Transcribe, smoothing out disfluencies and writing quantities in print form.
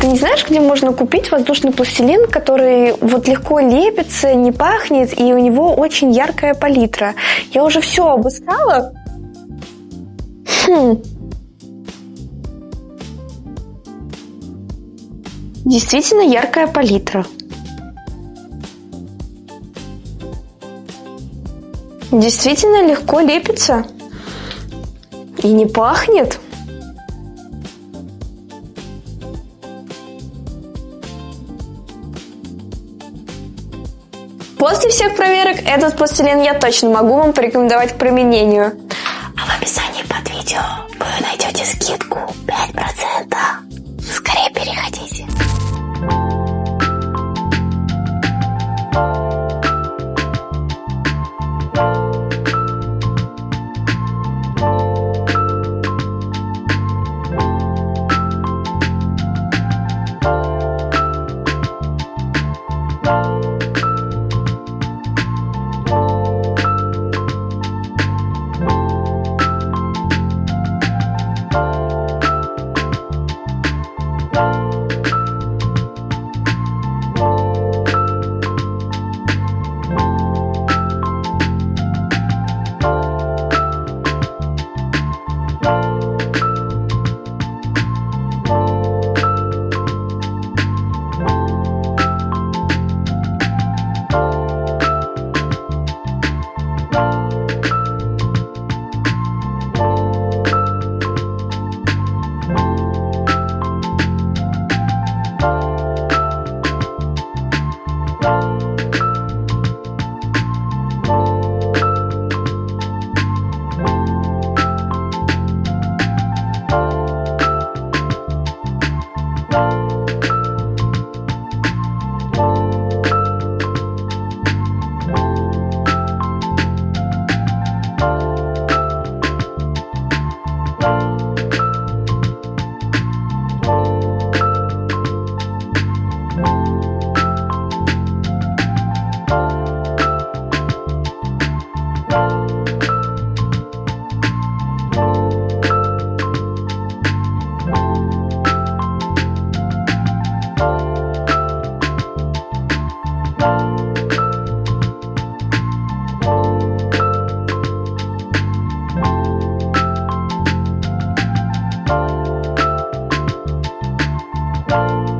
Ты не знаешь, где можно купить воздушный пластилин, который вот легко лепится, не пахнет, и у него очень яркая палитра? Я уже все обыскала. Действительно яркая палитра. Действительно легко лепится. И не пахнет. После всех проверок этот пластилин я точно могу вам порекомендовать к применению. А в описании под видео вы найдете скидку 5%. Скорее переходите. Bye.